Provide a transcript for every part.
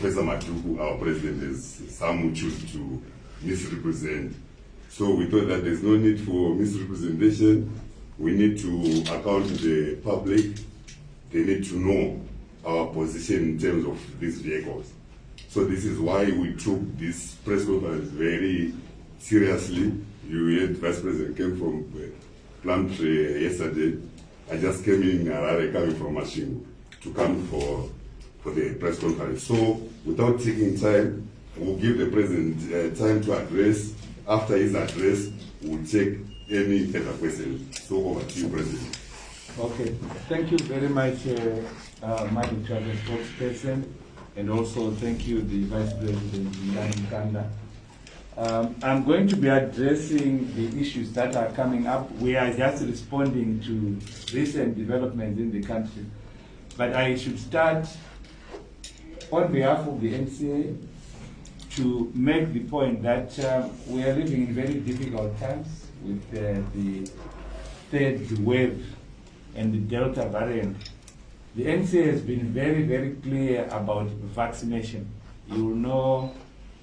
Professor Madhuku, our president, as some who choose to misrepresent. So we thought that there's no need for misrepresentation. We need to account to the public. They need to know our position in terms of these vehicles. So this is why we took this press conference very seriously. You heard Vice President came from Plant yesterday. I just came in Harare, coming from Mashingo, to come for the press conference. So without taking time, we'll give the President time to address. After his address, we'll take any further questions. So over to you, President. Okay, thank you very much, Madam Chairman, spokesperson, and also thank you, the Vice President, Mnangagwa. I'm going to be addressing the issues that are coming up. We are just responding to recent developments in the country. But I should start on behalf of the NCA to make the point that we are living in very difficult times with the third wave and the Delta variant. The NCA has been very, very clear about vaccination. You will know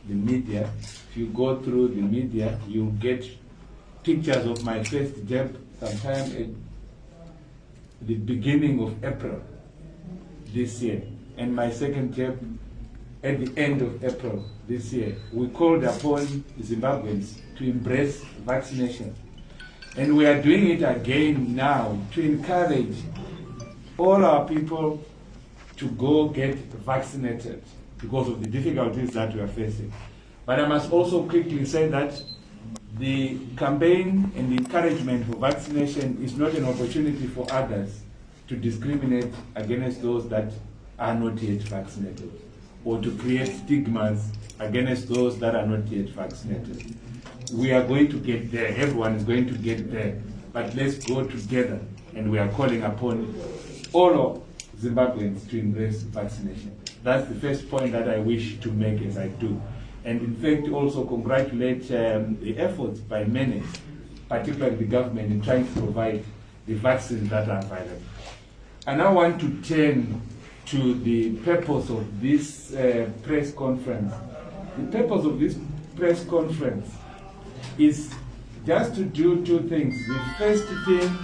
the media. If you go through the media, you'll get pictures of my first jab sometime at the beginning of April this year, and my second jab at the end of April this year. We called upon Zimbabweans to embrace vaccination. And we are doing it again now to encourage all our people to go get vaccinated because of the difficulties that we are facing. But I must also quickly say that the campaign and the encouragement for vaccination is not an opportunity for others to discriminate against those that are not yet vaccinated, or to create stigmas against those that are not yet vaccinated. We are going to get there. Everyone is going to get there. But let's go together. And we are calling upon all of Zimbabweans to embrace vaccination. That's the first point that I wish to make as I do. And in fact, also congratulate the efforts by many, particularly the government, in trying to provide the vaccines that are available. I now want to turn to the purpose of this press conference. The purpose of this press conference is just to do two things. The first thing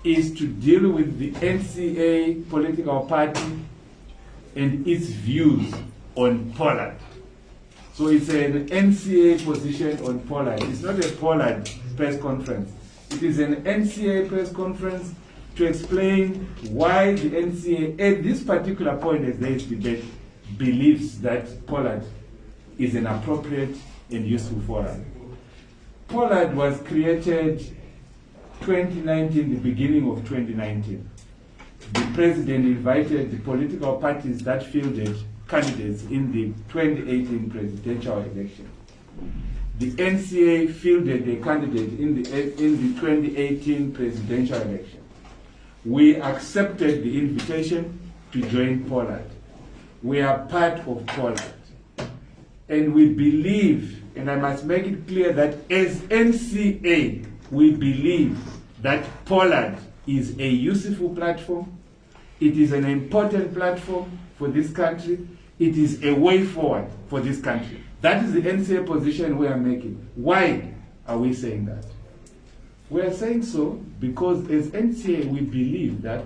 is to deal with the NCA political party and its views on Polad. So it's an NCA position on Polad. It's not a Polad press conference. It is an NCA press conference to explain why the NCA, at this particular point as there is debate, believes that Polad is an appropriate and useful forum. Polad was created 2019, the beginning of 2019. The president invited the political parties that fielded candidates in the 2018 presidential election. The NCA fielded a candidate in the 2018 presidential election. We accepted the invitation to join Polad. We are part of Polad. And we believe, and I must make it clear that as NCA, we believe that Polad is a useful platform. It is an important platform for this country. It is a way forward for this country. That is the NCA position we are making. Why are we saying that? We are saying so because as NCA, we believe that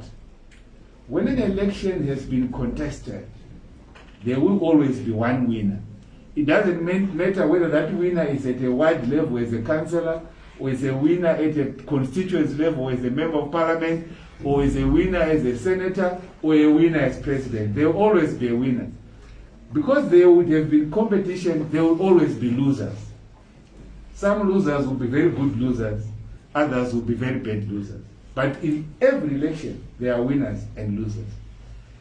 when an election has been contested, there will always be one winner. It doesn't matter whether that winner is at a ward level as a councillor, or is a winner at a constituency level as a member of parliament, or is a winner as a senator, or a winner as president. There will always be a winner. Because there would have been competition, there will always be losers. Some losers will be very good losers, others will be very bad losers. But in every election, there are winners and losers.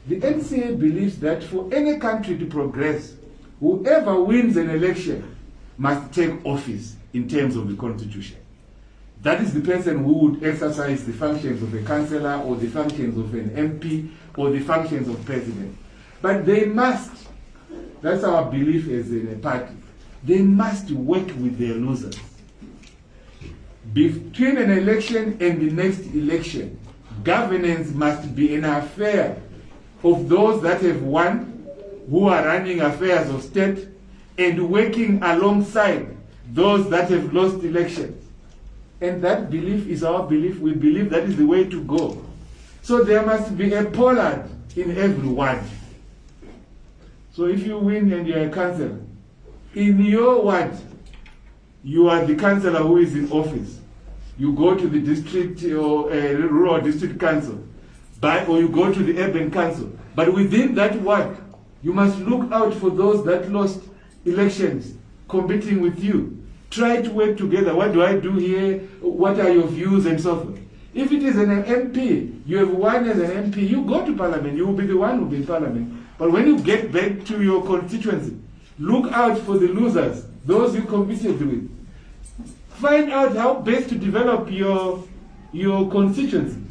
The NCA believes that for any country to progress, whoever wins an election must take office in terms of the constitution. That is the person who would exercise the functions of a councillor, or the functions of an MP, or the functions of president. But they must, that's our belief as in a party, they must work with their losers. Between an election and the next election, governance must be an affair of those that have won who are running affairs of state and working alongside those that have lost elections. And that belief is our belief. We believe that is the way to go. So there must be a Polad in every ward. So if you win and you're a councillor, in your ward, you are the councillor who is in office. You go to the district or rural district council, or you go to the urban council. But within that ward, you must look out for those that lost elections competing with you. Try to work together. What do I do here? What are your views and so forth? If it is an MP, you have won as an MP, you go to parliament, you will be the one who will be in parliament. But when you get back to your constituency, look out for the losers, those you competed with. Find out how best to develop your constituency.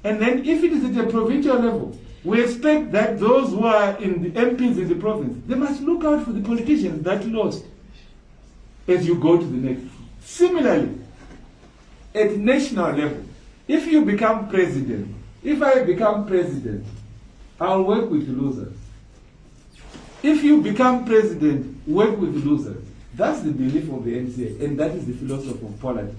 And then if it is at a provincial level, we expect that those who are in the MPs in the province, they must look out for the politicians that lost as you go to the next. Similarly, at national level, if you become president, if I become president, I'll work with the losers. If you become president, work with the losers. That's the belief of the NCA, and that is the philosophy of Polad.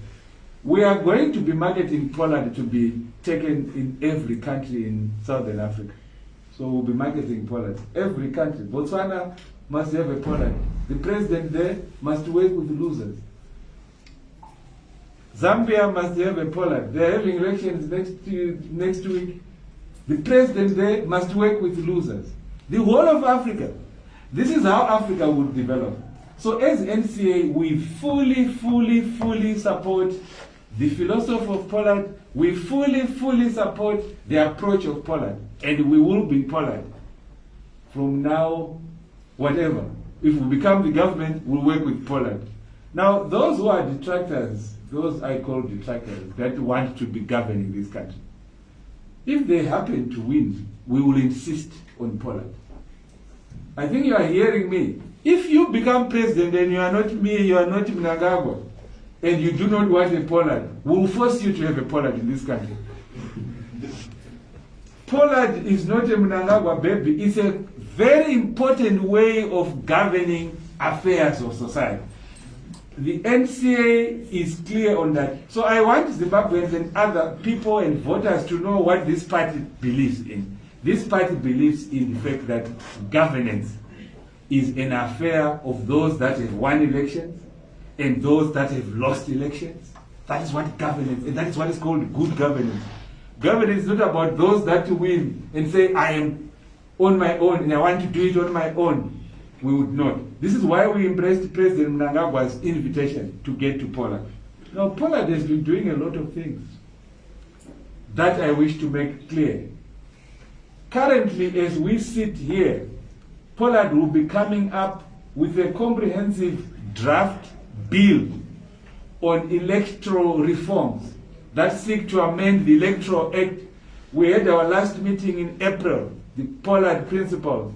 We are going to be marketing Polad to be taken in every country in Southern Africa. So we'll be marketing Polad. Every country. Botswana must have a Polad. The president there must work with the losers. Zambia must have a Polad. They're having elections next week. The president there must work with the losers. The whole of Africa. This is how Africa will develop. So as NCA, we fully support the philosophy of Polad. We fully support the approach of Polad. And we will be Polad. From now, whatever. If we become the government, we'll work with Polad. Now, those who are detractors, those I call detractors, that want to be governing this country, if they happen to win, we will insist on Polad. I think you are hearing me. If you become president and you are not me, you are not Mnangagwa, and you do not want a Polad, we will force you to have a Polad in this country. Polad is not a Mnangagwa baby. It's a very important way of governing affairs of society. The NCA is clear on that. So I want Zimbabweans and other people and voters to know what this party believes in. This party believes in the fact that governance is an affair of those that have won elections and those that have lost elections. That is what governance, and that is what is called good governance. Governance is not about those that win and say, I am on my own and I want to do it on my own. We would not. This is why we embraced President Mnangagwa's invitation to get to Polad. Now, Polad has been doing a lot of things that I wish to make clear. Currently, as we sit here, Polad will be coming up with a comprehensive draft bill on electoral reforms that seek to amend the Electoral Act. We had our last meeting in April, the Polad principles.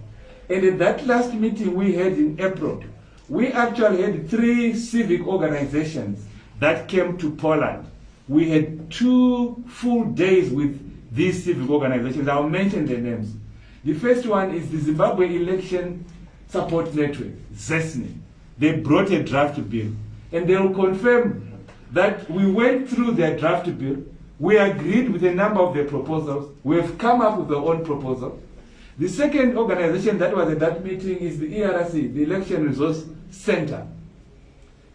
And at that last meeting we had in April, we actually had 3 civic organizations that came to Polad. We had 2 full days with these civic organizations. I'll mention their names. The first one is the Zimbabwe Election Support Network, ZESNE. They brought a draft bill, and they will confirm that we went through their draft bill. We agreed with a number of their proposals. We have come up with our own proposal. The second organization that was at that meeting is the ERC, the Election Resource Center.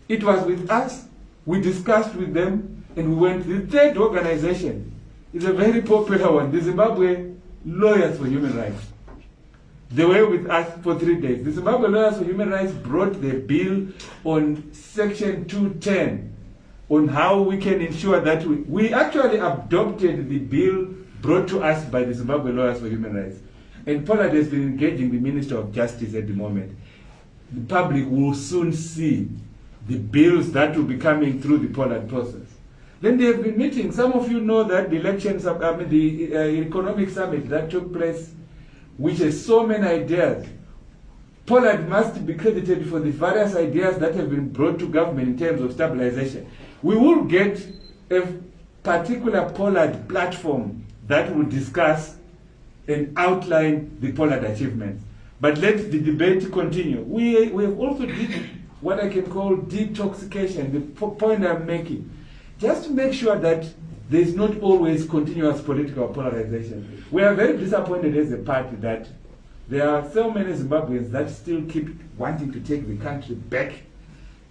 It was with us, we discussed with them, and we went. The third organization is a very popular one, the Zimbabwe Lawyers for Human Rights. They were with us for 3 days. The Zimbabwe Lawyers for Human Rights brought the bill on Section 210 on how we can ensure that we actually adopted the bill brought to us by the Zimbabwe Lawyers for Human Rights. And Polad has been engaging the Minister of Justice at the moment. The public will soon see the bills that will be coming through the Polad process. Then they have been meeting. Some of you know that the economic summit that took place, which has so many ideas. Polad must be credited for the various ideas that have been brought to government in terms of stabilization. We will get a particular Polad platform that will discuss and outline the Polad achievements. But let the debate continue. We have also did what I can call detoxification, the point I'm making. Just to make sure that there's not always continuous political polarization. We are very disappointed as a party that there are so many Zimbabweans that still keep wanting to take the country back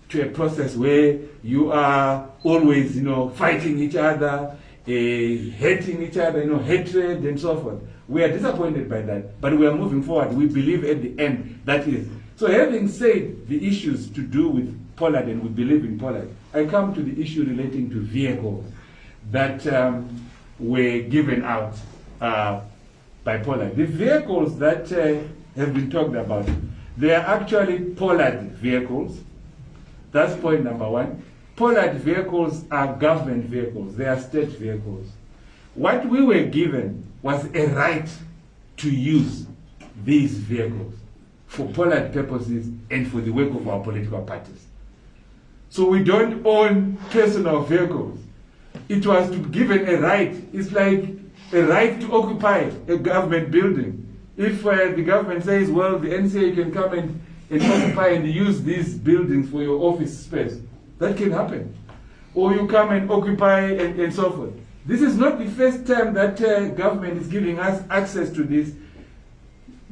to a process where you are always, fighting each other, hating each other, hatred and so forth. We are disappointed by that, but we are moving forward. We believe at the end that is. So having said the issues to do with Polad, and we believe in Polad, I come to the issue relating to vehicles that were given out by Polad. The vehicles that have been talked about, they are actually Polad vehicles. That's point number one. Polad vehicles are government vehicles. They are state vehicles. What we were given was a right to use these vehicles for Polad purposes and for the work of our political parties. So we don't own personal vehicles. It was given a right. It's like a right to occupy a government building. If the government says, well, the NCA can come and occupy and use these buildings for your office space, that can happen. Or you come and occupy and so forth. This is not the first time that government is giving us access to this.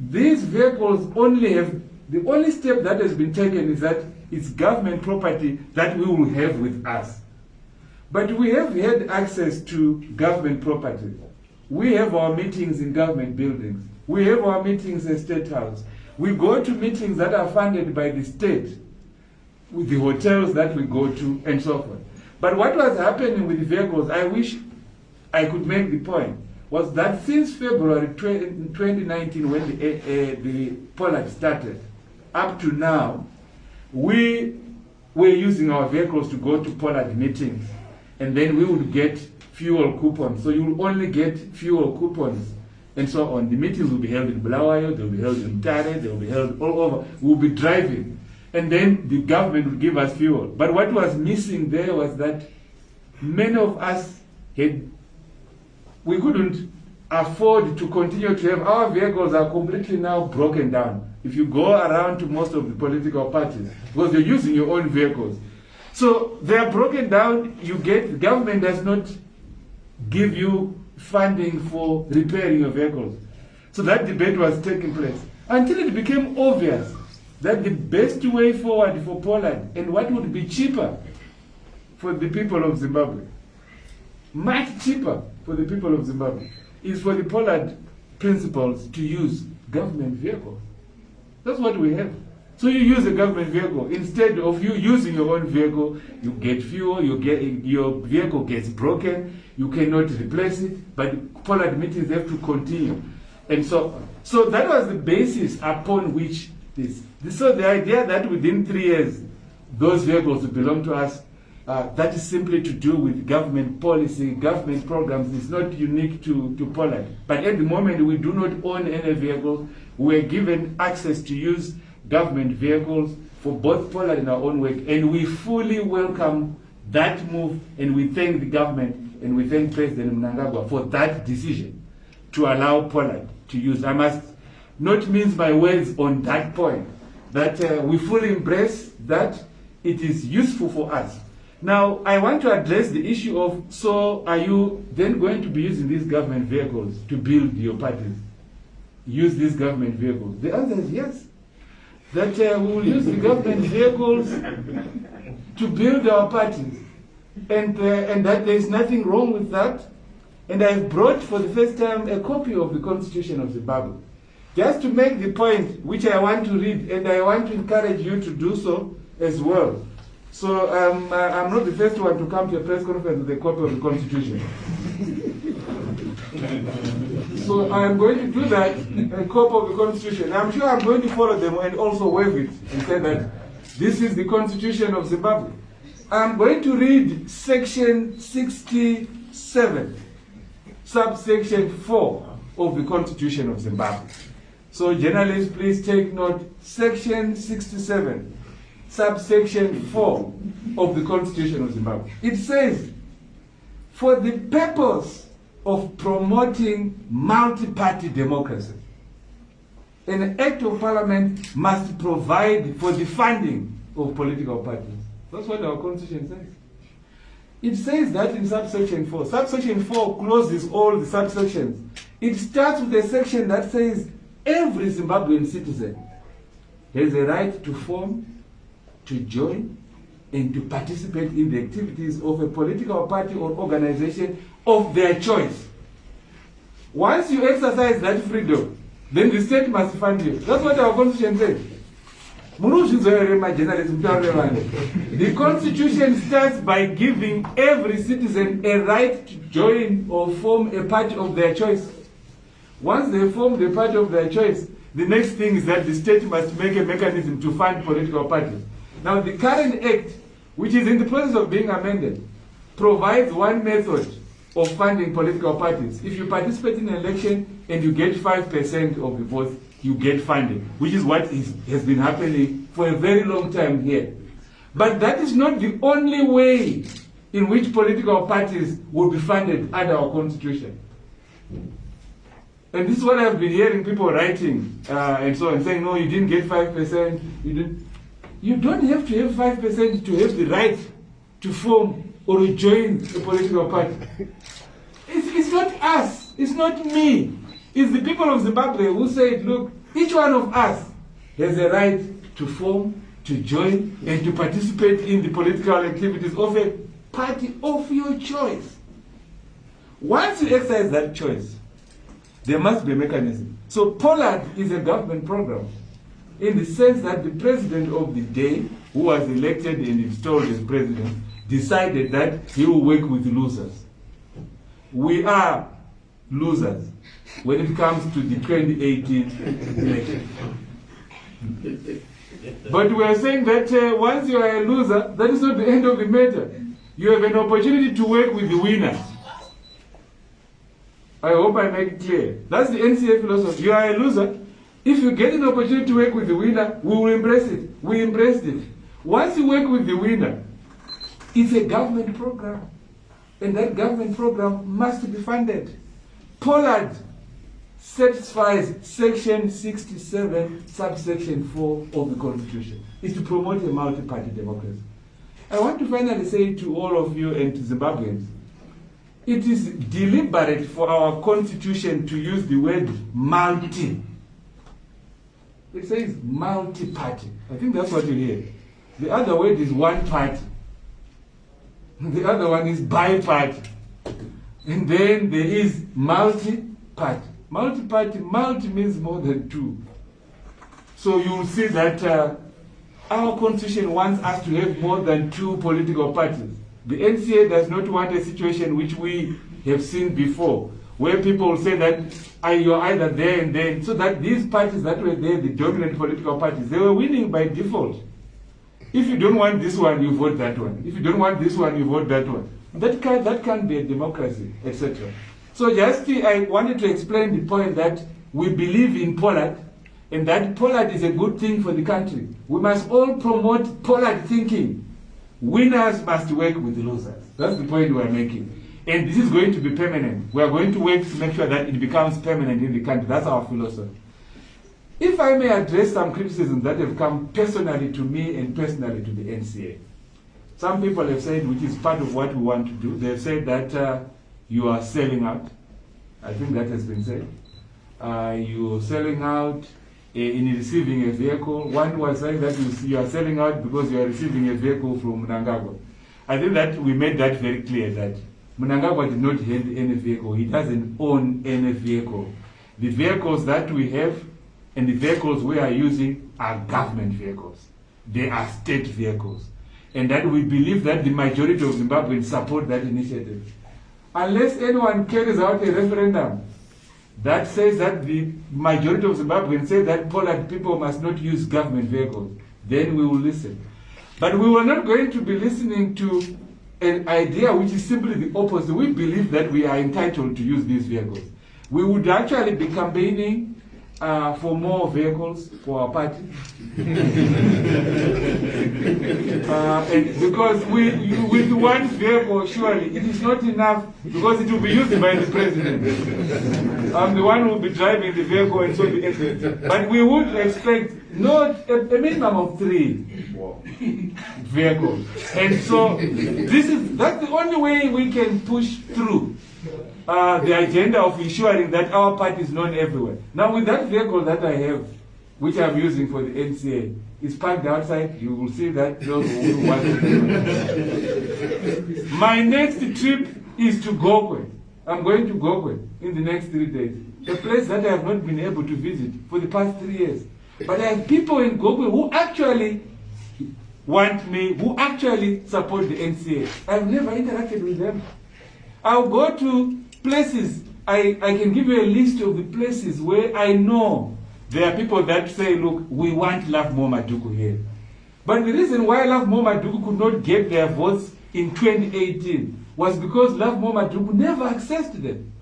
These vehicles only have, the only step that has been taken is that it's government property that we will have with us. But we have had access to government property. We have our meetings in government buildings. We have our meetings in State House. We go to meetings that are funded by the state, with the hotels that we go to, and so forth. But what was happening with the vehicles, I wish I could make the point, was that since February 2019, when the Polad started, up to now, we were using our vehicles to go to Polad meetings, and then we would get fuel coupons. So you will only get fuel coupons and so on. The meetings will be held in Bulawayo, they will be held in Harare, they will be held all over. We will be driving. And then the government would give us fuel. But what was missing there was that many of us we couldn't afford to continue to have, our vehicles are completely now broken down. If you go around to most of the political parties, because you're using your own vehicles. So they are broken down, the government does not give you funding for repairing your vehicles. So that debate was taking place until it became obvious that the best way forward for Polad and what would be cheaper for the people of Zimbabwe, much cheaper for the people of Zimbabwe, is for the Polad principals to use government vehicles. That's what we have. So you use a government vehicle. Instead of you using your own vehicle, you get fuel, your vehicle gets broken, you cannot replace it, but Polad meetings have to continue. And so that was the basis upon which so the idea that within 3 years, those vehicles will belong to us, that is simply to do with government policy, government programs. It's not unique to Polad. But at the moment, we do not own any vehicles. We're given access to use government vehicles for both Polad and our own work. And we fully welcome that move, and we thank the government and we thank President Mnangagwa for that decision to allow Polad to use. I must not mince my words on that point, that we fully embrace that it is useful for us. Now, I want to address the issue of, so are you then going to be using these government vehicles to build your parties? Use these government vehicles? The answer is yes. That we will use the government vehicles to build our parties. And that there is nothing wrong with that. And I've brought for the first time a copy of the Constitution of Zimbabwe. Just to make the point, which I want to read, and I want to encourage you to do so as well. So I'm not the first one to come to a press conference with a copy of the Constitution. So I'm going to do that, a copy of the Constitution. I'm sure I'm going to follow them and also waive it and say that this is the Constitution of Zimbabwe. I'm going to read section 67, subsection 4 of the Constitution of Zimbabwe. So journalists, please take note. Section 67, subsection 4 of the Constitution of Zimbabwe. It says, for the purpose of promoting multi-party democracy an act of parliament must provide for the funding of political parties. That's what our constitution says. It says that in subsection 4. Subsection 4 closes all the subsections. It starts with a section that says every Zimbabwean citizen has a right to form, to join, and to participate in the activities of a political party or organization of their choice. Once you exercise that freedom, then the state must fund you. That's what our constitution says. The constitution starts by giving every citizen a right to join or form a party of their choice. Once they form the party of their choice, the next thing is that the state must make a mechanism to fund political parties. Now, the current act, which is in the process of being amended, provides one method of funding political parties. If you participate in an election and you get 5% of the votes, you get funding, which is what has been happening for a very long time here. But that is not the only way in which political parties will be funded under our constitution. And this is what I've been hearing people writing and so on, saying, no, you didn't get 5%. You don't have to have 5% to have the right to form or to join a political party. It's not us. It's not me. It's the people of Zimbabwe who said, look, each one of us has a right to form, to join, and to participate in the political activities of a party of your choice. Once you exercise that choice, there must be a mechanism. So Polad is a government program in the sense that the president of the day, who was elected and installed as president, decided that he will work with losers. We are losers when it comes to the 2018 election. But we are saying that once you are a loser, that is not the end of the matter. You have an opportunity to work with the winners. I hope I make it clear. That's the NCA philosophy. You are a loser. If you get an opportunity to work with the winner, we will embrace it. We embraced it. Once you work with the winner, it's a government program. And that government program must be funded. Polad satisfies section 67, subsection 4 of the Constitution. It's to promote a multi-party democracy. I want to finally say to all of you and to Zimbabweans, it is deliberate for our Constitution to use the word multi. It says multi-party. I think that's what you hear. The other word is one party. The other one is bi-party. And then there is multi-party. Multi-party, multi means more than two. So you will see that our Constitution wants us to have more than two political parties. The NCA does not want a situation which we have seen before, where people say that you're either there and there, so that these parties that were there, the dominant political parties, they were winning by default. If you don't want this one, you vote that one. If you don't want this one, you vote that one. That can't be a democracy, etc. So just I wanted to explain the point that we believe in Polad, and that Polad is a good thing for the country. We must all promote Polad thinking. Winners must work with the losers. That's the point we are making. And this is going to be permanent. We are going to work to make sure that it becomes permanent in the country. That's our philosophy. If I may address some criticisms that have come personally to me and personally to the NCA. Some people have said, which is part of what we want to do, they've said that you are selling out. I think that has been said. You're selling out in receiving a vehicle. One was saying that you are selling out because you are receiving a vehicle from Mnangagwa. I think that we made that very clear that Mnangagwa did not hand any vehicle. He doesn't own any vehicle. The vehicles that we have and the vehicles we are using are government vehicles. They are state vehicles. And that we believe that the majority of Zimbabweans support that initiative. Unless anyone carries out a referendum that says that the majority of Zimbabweans say that Polad people must not use government vehicles, then we will listen. But we were not going to be listening to an idea which is simply the opposite. We believe that we are entitled to use these vehicles. We would actually be campaigning for more vehicles for our party. And because with one vehicle, surely it is not enough because it will be used by the president. I'm the one who will be driving the vehicle and so the exit. But we would expect not a minimum of 3 vehicles. And so that's the only way we can push through the agenda of ensuring that our party is known everywhere. Now with that vehicle that I have, which I'm using for the NCA, is parked outside. You will see that those who want it. My next trip is to Gokwe. I'm going to Gokwe in the next 3 days. A place that I have not been able to visit for the past 3 years. But I have people in Gokwe who actually want me, who actually support the NCA. I've never interacted with them. I'll go to places, I can give you a list of the places where I know there are people that say, look, we want Lovemore Madhuku here. But the reason why Lovemore Madhuku could not get their votes in 2018 was because Lovemore Madhuku never accessed them.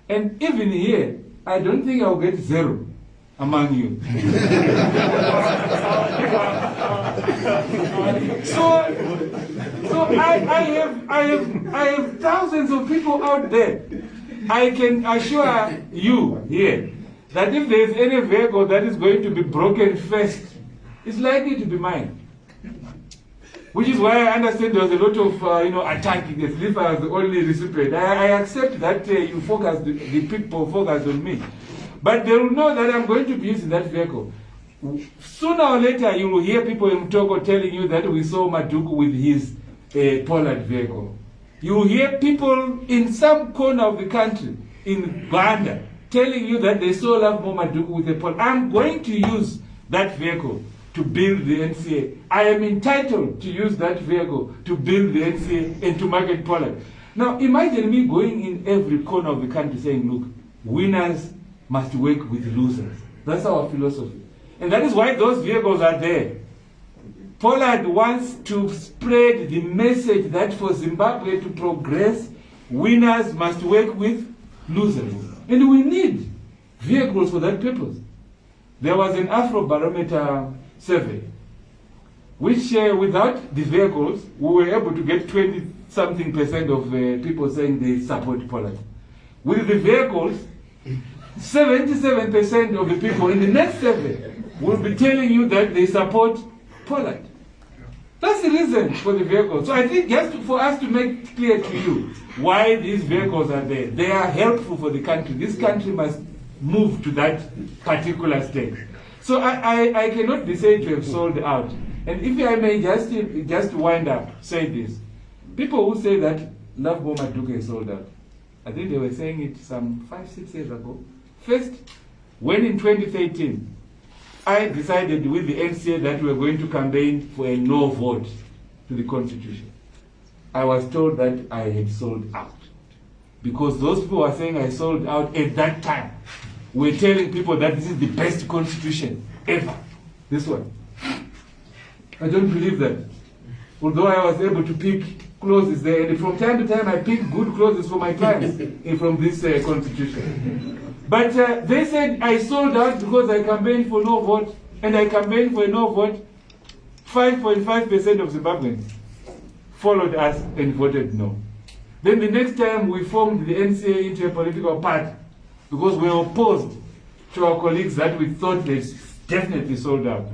And even here, I don't think I'll get 0 among you. So I have thousands of people out there. I can assure you here that if there is any vehicle that is going to be broken first, it's likely to be mine. Which is why I understand there was a lot of attacking as if I was the only recipient. I accept that you focus, the people focus on me. But they will know that I'm going to be using that vehicle. Sooner or later, you will hear people in Togo telling you that we saw Madhuku with his Polad vehicle. You will hear people in some corner of the country, in Uganda, telling you that they saw Lovemore Madhuku with a Polad. I'm going to use that vehicle to build the NCA. I am entitled to use that vehicle to build the NCA and to market Polad. Now, imagine me going in every corner of the country saying, look, winners must work with losers. That's our philosophy. And that is why those vehicles are there. Polad wants to spread the message that for Zimbabwe to progress, winners must work with losers. And we need vehicles for that purpose. There was an Afrobarometer survey, which without the vehicles, we were able to get 20-something% of people saying they support Polad. With the vehicles, 77% of the people in the next survey will be telling you that they support Polad. That's the reason for the vehicles. So I think just for us to make clear to you why these vehicles are there. They are helpful for the country. This country must move to that particular state. So I cannot be said to have sold out. And if I may just wind up, say this. People who say that Lovemore Madhuku is sold out, I think they were saying it some 5-6 years ago. First, when in 2013, I decided with the NCA that we were going to campaign for a no vote to the Constitution. I was told that I had sold out. Because those people were saying I sold out at that time. We're telling people that this is the best Constitution ever. This one. I don't believe that. Although I was able to pick clauses there, and from time to time I pick good clauses for my clients from this Constitution. But they said I sold out because I campaigned for no vote, and I campaigned for a no vote. 5.5% of Zimbabweans followed us and voted no. Then the next time we formed the NCA into a political party because we were opposed to our colleagues that we thought they definitely sold out.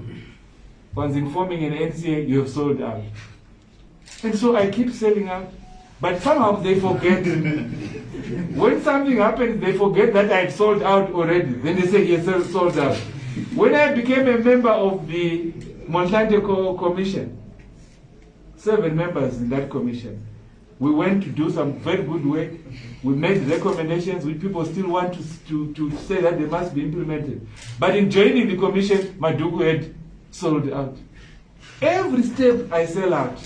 Once informing an NCA, you have sold out. And so I keep selling out. But somehow they forget. When something happens, they forget that I had sold out already. Then they say, yes, sold out. When I became a member of the Monsanto Commission, 7 members in that commission, we went to do some very good work. We made recommendations which people still want to say that they must be implemented. But in joining the commission, Madhuku had sold out. Every step I sell out.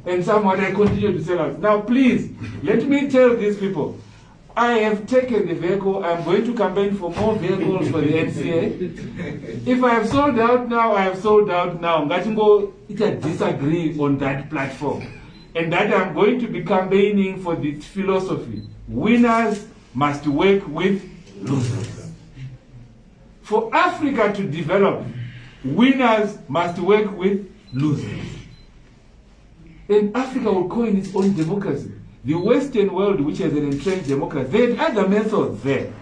And somewhat I continue to sell out. Now please, let me tell these people, I have taken the vehicle, I'm going to campaign for more vehicles for the NCA. If I have sold out now, I have sold out now. Ngatingo, it disagree on that platform. And that I'm going to be campaigning for this philosophy. Winners must work with losers. For Africa to develop, winners must work with losers. And Africa will coin its own democracy. The Western world, which has an entrenched democracy, there are other methods there.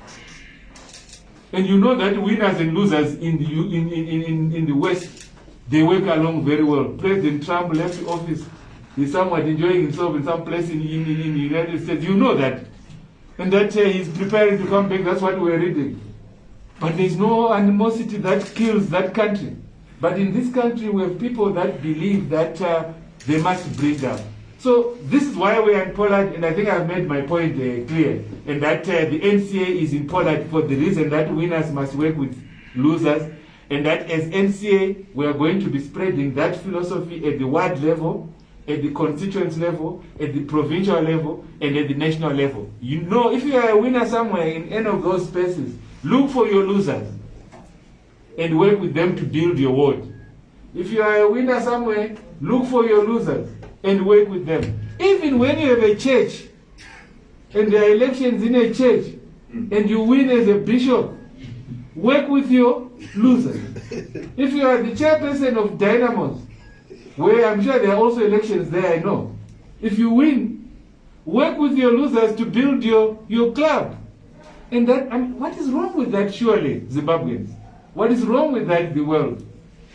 And you know that winners and losers in the West, they work along very well. President Trump left office. He's somewhat enjoying himself in some place in the United States. You know that. And that he's preparing to come back. That's what we're reading. But there's no animosity that kills that country. But in this country, we have people that believe that they must bring up. So this is why we are in Polad, and I think I've made my point clear. And that the NCA is in Polad for the reason that winners must work with losers. And that as NCA, we are going to be spreading that philosophy at the ward level, at the constituent level, at the provincial level, and at the national level. You know, if you are a winner somewhere in any of those spaces, look for your losers and work with them to build your ward. If you are a winner somewhere, look for your losers and work with them. Even when you have a church and there are elections in a church and you win as a bishop, work with your losers. If you are the chairperson of Dynamos, where I'm sure there are also elections there, I know. If you win, work with your losers to build your club. And that, what is wrong with that, surely, Zimbabweans? What is wrong with that, the world?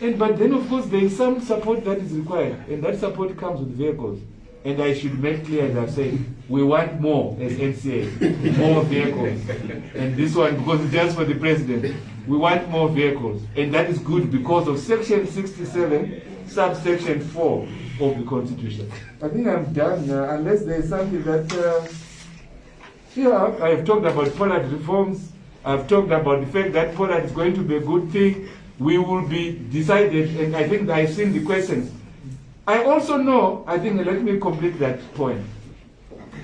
But then, of course, there is some support that is required, and that support comes with vehicles. And I should make clear, as I've said, we want more as NCA, more vehicles. And this one, because it's just for the president, we want more vehicles. And that is good because of Section 67, subsection 4 of the Constitution. I think I'm done now, unless there's something that... yeah, I have talked about Polad reforms. I've talked about the fact that Polad is going to be a good thing. We will be decided, and I think I've seen the questions. I also know, I think, let me complete that point.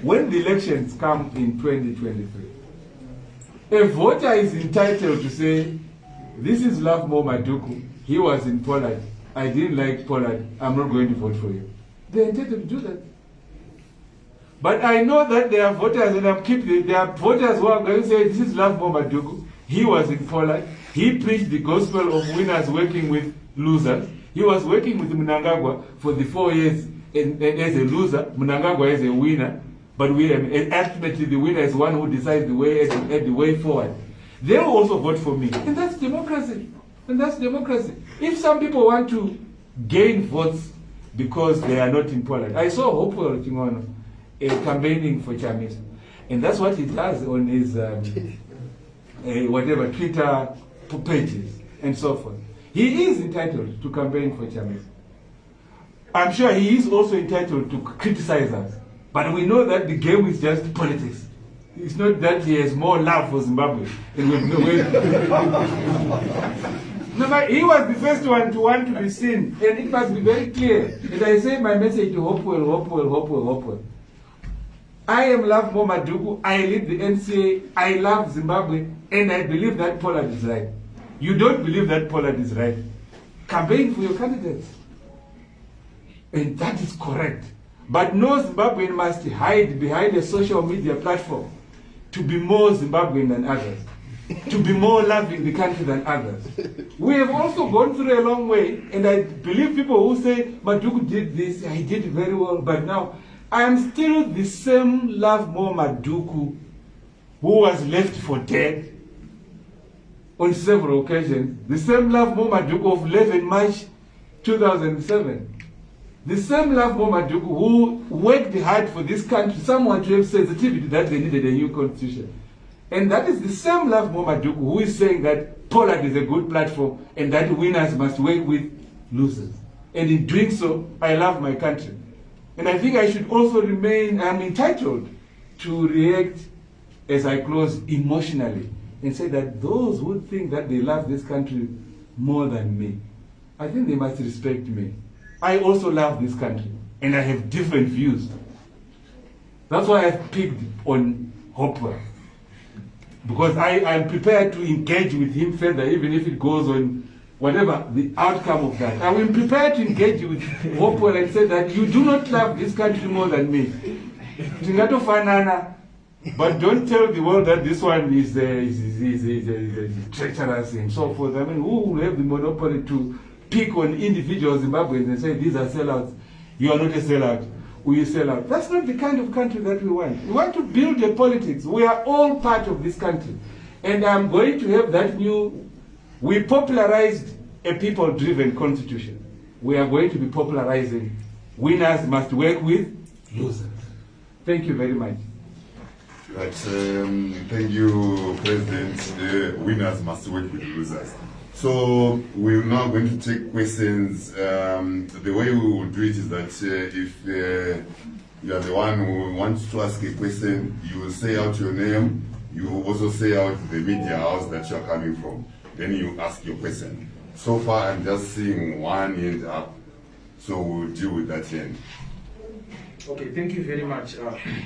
When the elections come in 2023, a voter is entitled to say, this is Lovemore Madhuku, he was in Polad, I didn't like Polad, I'm not going to vote for you. They're entitled to do that. But I know that there are voters, and there are voters who are going to say, this is Lovemore Madhuku, he was in Polad, he preached the gospel of winners working with losers. He was working with Mnangagwa for the 4 years and as a loser, Mnangagwa as a winner, but ultimately the winner is one who decides the way forward. They will also vote for me. And that's democracy. And that's democracy. If some people want to gain votes because they are not in Polad. I saw Hopewell Kingono campaigning for Chamisa. And that's what he does on his Twitter pages and so forth. He is entitled to campaign for Chamisa. I'm sure he is also entitled to criticize us. But we know that the game is just politics. It's not that he has more love for Zimbabwe. No, but he was the first one to want to be seen. And it must be very clear. And I say my message to Hopewell. I am Lovemore Madhuku. I lead the NCA. I love Zimbabwe. And I believe that Polad is right. You don't believe that Polad is right. Campaign for your candidates. And that is correct. But no Zimbabwean must hide behind a social media platform to be more Zimbabwean than others, to be more loving the country than others. We have also gone through a long way, and I believe people who say, Madhuku did this, I did it very well, but now I am still the same Lovemore Madhuku who was left for dead on several occasions. The same Lovemore Madhuku of 11 March 2007. The same Lovemore Madhuku who worked hard for this country, someone to have sensitivity that they needed a new constitution. And that is the same Lovemore Madhuku who is saying that Polad is a good platform and that winners must work with losers. And in doing so, I love my country. And I think I should also I'm entitled to react as I close emotionally and say that those who think that they love this country more than me, I think they must respect me. I also love this country, and I have different views. That's why I've picked on Hopewell, because I am prepared to engage with him further, even if it goes on whatever the outcome of that. I am prepared to engage with Hopewell and say that you do not love this country more than me. But don't tell the world that this one is treacherous and so forth. I mean, who will have the monopoly to pick on individual Zimbabweans and say these are sellouts? You are not a sellout. will you sell out? That's not the kind of country that we want. We want to build a politics. We are all part of this country. And I'm going to have that we popularized a people-driven constitution. We are going to be popularizing winners must work with losers. Thank you very much. Right, thank you, President. Winners must work with losers. So we're now going to take questions. The way we will do it is that if you are the one who wants to ask a question, you will say out your name. You will also say out the media house that you are coming from. Then you ask your question. So far, I'm just seeing one hand up. So we'll deal with that hand. Okay, thank you very much.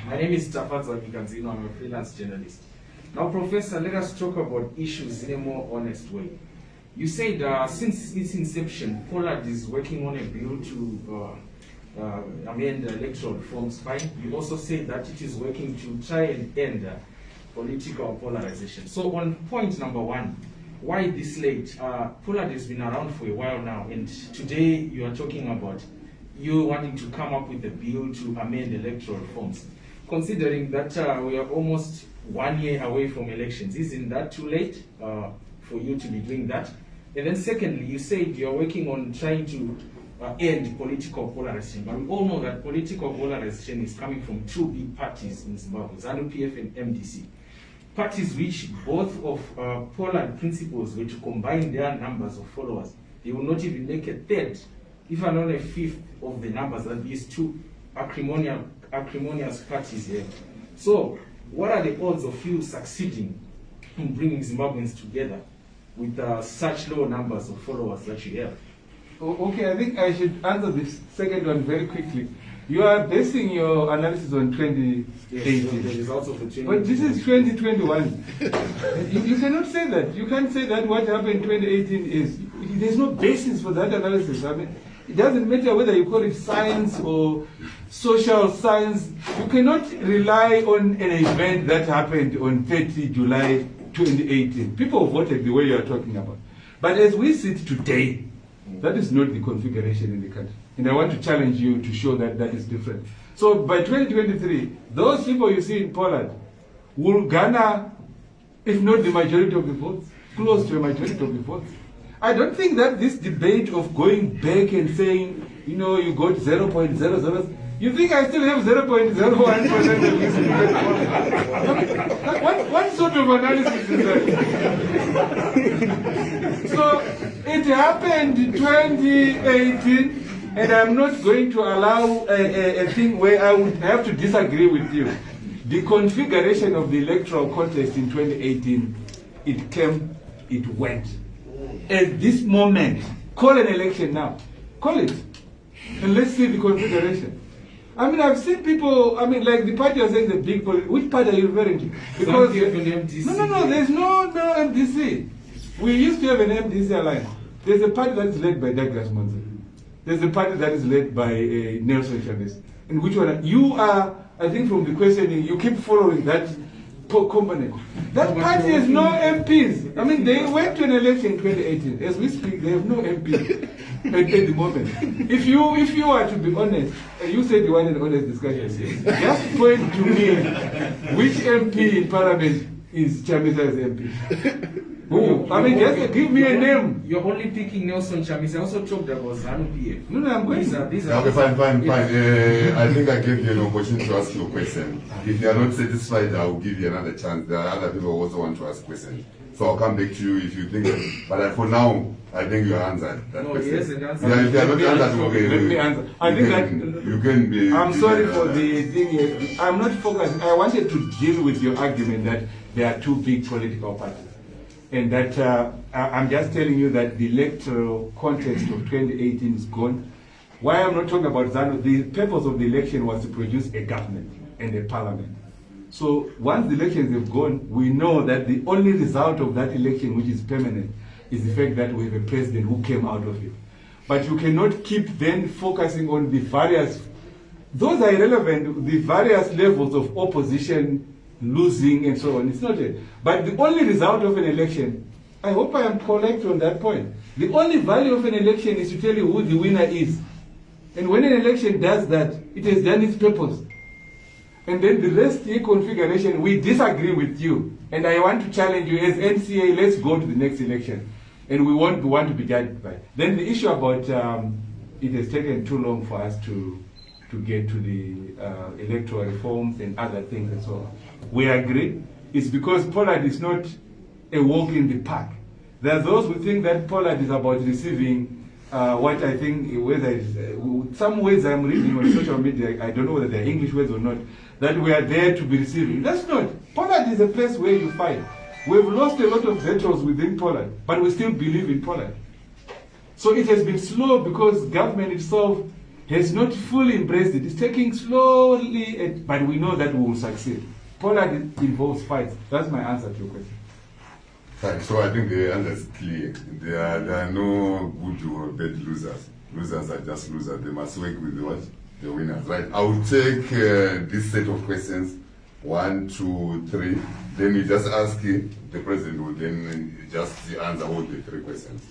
My name is Tafadza Mikanzino. I'm a freelance journalist. Now, Professor, let us talk about issues in a more honest way. You said since its inception, Polad is working on a bill to amend the Electoral Reforms. Fine. You also said that it is working to try and end political polarization. So on point number one, why this late? Polad has been around for a while now, and today you are talking about you wanting to come up with a bill to amend electoral reforms. Considering that we are almost 1 year away from elections, isn't that too late for you to be doing that? And then secondly, you said you're working on trying to end political polarization, but we all know that political polarization is coming from two big parties in Zimbabwe, ZANU-PF and MDC. Parties which both of Polad principles were to combine their numbers of followers. They will not even make a third, even on a fifth of the numbers that these two acrimonious parties have. So, what are the odds of you succeeding in bringing Zimbabweans together with such low numbers of followers that you have? Okay, I think I should answer this second one very quickly. You are basing your analysis on 2018. Yes, so the results of the 2018. But this is 2021. you cannot say that. You can't say that what happened in 2018 is, there's no basis for that analysis. I mean, it doesn't matter whether you call it science or social science. You cannot rely on an event that happened on 30 July 2018. People voted the way you are talking about. But as we sit today, that is not the configuration in the country. And I want to challenge you to show that that is different. So by 2023, those people you see in Polad will garner, if not the majority of the votes, close to a majority of the votes. I don't think that this debate of going back and saying, you know, you got 0.00, you think I still have 0.01% of this debate? What sort of analysis is that? So it happened in 2018, and I'm not going to allow a thing where I would have to disagree with you. The configuration of the electoral contest in 2018, it came, it went. At this moment, call an election now. Call it. And let's see the configuration. I mean, I've seen people, I mean, like the party you're saying, the big party, which party are you referring to? Because no, there's no MDC. We used to have an MDC alliance. There's a party that is led by Douglas Monza. There's a party that is led by Nelson Chavez. And which one? You are, I think from the questioning, you keep following that component. That party has no MPs. I mean, they went to an election in 2018. As we speak, they have no MPs at the moment. If you are to be honest, you said you want an honest discussion. Just point to me which MP in Parliament is Chamisa's MP. Who? I mean, just give me a name. You're only picking Nelson Chamisa. I also talked about ZANU-PF. No, I'm going to. Okay, fine. I think I gave you an opportunity to ask your question. If you are not satisfied, I will give you another chance. There are other people who also want to ask questions. So I'll come back to you if you think. But for now, I think you answered that question. Yes, and answer. Yeah, if you are not answered, okay. Let me answer. I think that you can be. I'm sorry for the thing here. I'm not focused. I wanted to deal with your argument that there are two big political parties. And that I'm just telling you that the electoral contest of 2018 is gone. Why I'm not talking about ZANU, the purpose of the election was to produce a government and a parliament. So once the elections have gone, we know that the only result of that election, which is permanent, is the fact that we have a president who came out of it. But you cannot keep then focusing on the various, those are irrelevant, the various levels of opposition, losing and so on. It's not it. But the only result of an election, I hope I am correct on that point. The only value of an election is to tell you who the winner is. And when an election does that, it has done its purpose. And then the rest configuration, we disagree with you. And I want to challenge you as NCA, let's go to the next election. And we want to be judged by. Then the issue about it has taken too long for us to get to the electoral reforms and other things and so on. We agree. It's because Polad is not a walk in the park. There are those who think that Polad is about receiving what I think, whether it's, some words I'm reading on social media, I don't know whether they're English words or not, that we are there to be receiving. That's not. Polad is a place where you fight. We've lost a lot of veterans within Polad, but we still believe in Polad. So it has been slow because government itself has not fully embraced it. It's taking slowly, but we know that we will succeed. Polad involves fights. That's my answer to your question. Right, so I think the answer is clear. There are no good or bad losers. Losers are just losers. They must work with the winners, right? I will take this set of questions, 1, 2, 3. Then we just ask the president will then just answer all the 3 questions.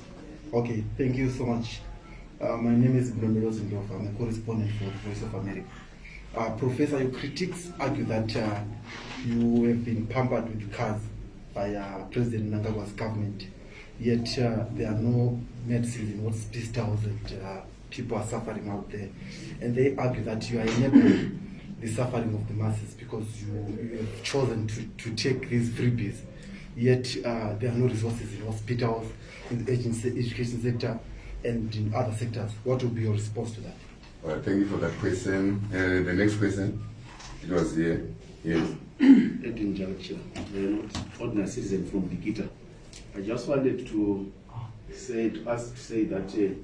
Okay, thank you so much. My name is Bromelo Zindorf. I'm a correspondent for the Voice of America. Professor, your critics argue that you have been pampered with cars by President Mnangagwa's government, yet there are no medicines in hospitals and people are suffering out there. And they argue that you are enabling the suffering of the masses because you have chosen to take these freebies, yet there are no resources in hospitals, in the education sector, and in other sectors. What will be your response to that? Well, thank you for that question. The next question, it was here. Yes. Edwin Junction, an ordinary citizen from Bikita. I just wanted to say that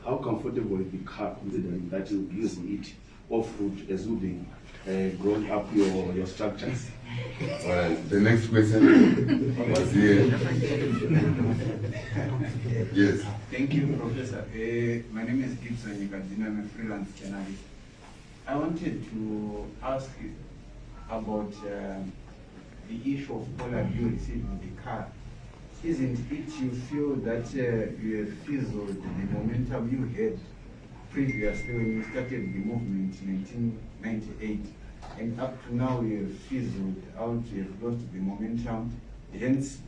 how comfortable is the car considering that you'll be using it off-road as you'll be growing up your structures. All right. The next question was here. Yes. Thank you, Professor. My name is Gibson Nikadzina. I'm a freelance journalist. I wanted to ask about the issue of Polad you received in the car. Isn't it you feel that you have fizzled the momentum you had previously when you started the movement in 1998, and up to now you have fizzled out, you have lost the momentum, hence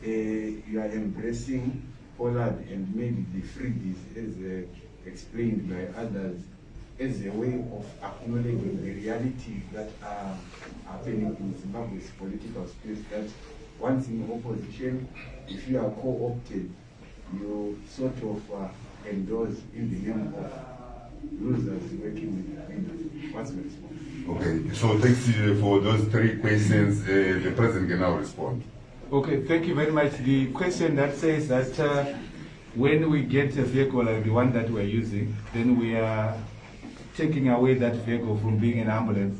you are embracing Polad and maybe the freebies as explained by others as a way of acknowledging the realities that are happening in Zimbabwe's political space, that once in opposition, if you are co-opted, you sort of endorse in the name of losers working with winners. What's the response? Okay, so thanks for those 3 questions. The president can now respond. Okay, thank you very much. The question that says that when we get a vehicle like the one that we're using, then we are taking away that vehicle from being an ambulance.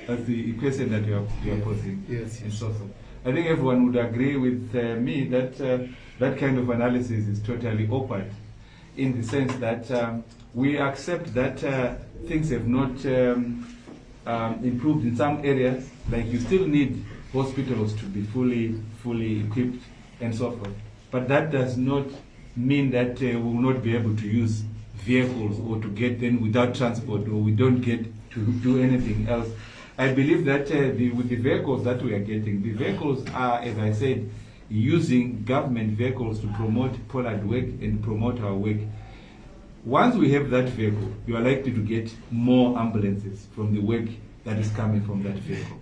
That's the question that you are posing. Yes. And so forth. I think everyone would agree with me that that kind of analysis is totally awkward, in the sense that we accept that things have not improved in some areas, like you still need hospitals to be fully equipped and so forth. But that does not mean that we will not be able to use vehicles or to get them without transport, or we don't get to do anything else. I believe that with the vehicles that we are getting, the vehicles are, as I said, using government vehicles to promote Polad work and promote our work. Once we have that vehicle, you are likely to get more ambulances from the work that is coming from that vehicle.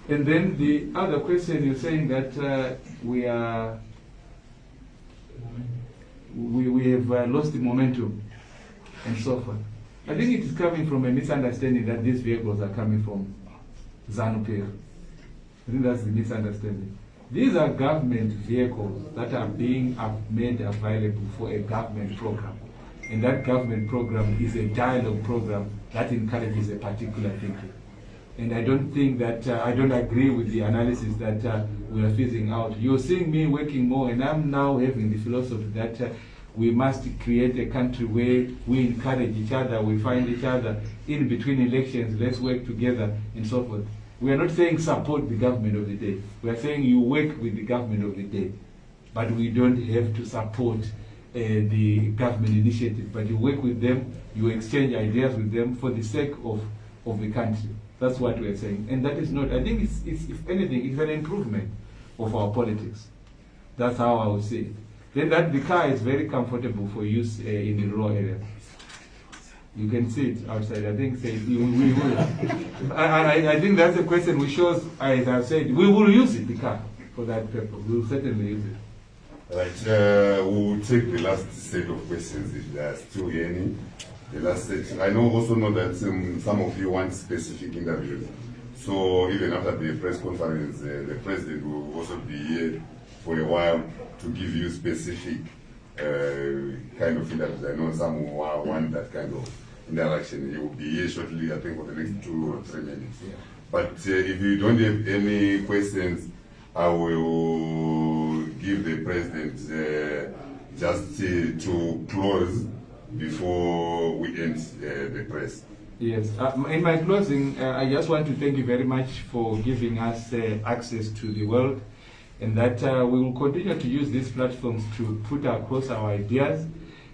And then the other question, you're saying that we have lost the momentum and so forth. I think it is coming from a misunderstanding that these vehicles are coming from ZANU-PF. I think that's the misunderstanding. These are government vehicles that are being made available for a government program. And that government program is a dialogue program that encourages a particular thinking. And I don't think that, I don't agree with the analysis that we are phasing out. You're seeing me working more, and I'm now having the philosophy that we must create a country where we encourage each other, we find each other in between elections, let's work together and so forth. We are not saying support the government of the day. We are saying you work with the government of the day. But we don't have to support the government initiative, but you work with them, you exchange ideas with them for the sake of the country. That's what we're saying. And that is not, I think it's if anything, it's an improvement of our politics. That's how I would say it. Then that the car is very comfortable for use in the rural areas. You can see it outside. I think we will. I think that's a question which shows, as I've said, we will use it, the car, for that purpose. We will certainly use it. Right. We'll take the last set of questions if there are still any. The last set. I also know that some of you want specific interviews. So even after the press conference, the president will also be here for a while to give you specific kind of interviews. I know some who want that kind of interaction. He will be here shortly, I think, for the next 2 or 3 minutes. Yeah. But if you don't have any questions, I will give the president just to close before we end the press. Yes. In my closing, I just want to thank you very much for giving us access to the world, and that we will continue to use these platforms to put across our ideas,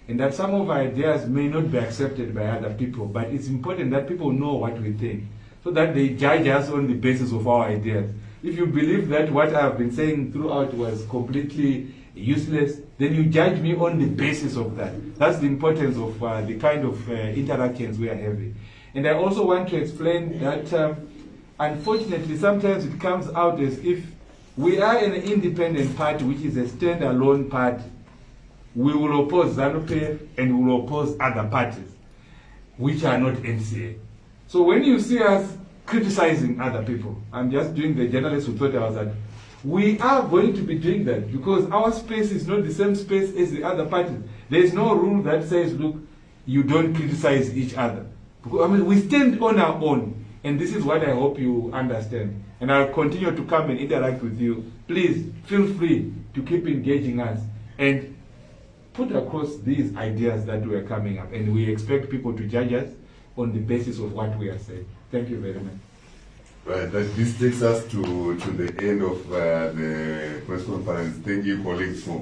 and that some of our ideas may not be accepted by other people, but it's important that people know what we think, so that they judge us on the basis of our ideas. If you believe that what I've been saying throughout was completely useless, then you judge me on the basis of that. That's the importance of the kind of interactions we are having. And I also want to explain that unfortunately sometimes it comes out as if we are an independent party, which is a standalone party. We will oppose ZANU-PF and we will oppose other parties, which are not NCA. So when you see us criticizing other people, I'm just doing the journalist who thought I was that. We are going to be doing that because our space is not the same space as the other parties. There is no rule that says, look, you don't criticize each other. I mean, we stand on our own, and this is what I hope you understand. And I'll continue to come and interact with you. Please feel free to keep engaging us and put across these ideas that we are coming up. And we expect people to judge us on the basis of what we are saying. Thank you very much. Right, this takes us to the end of the press conference. Thank you, colleagues, for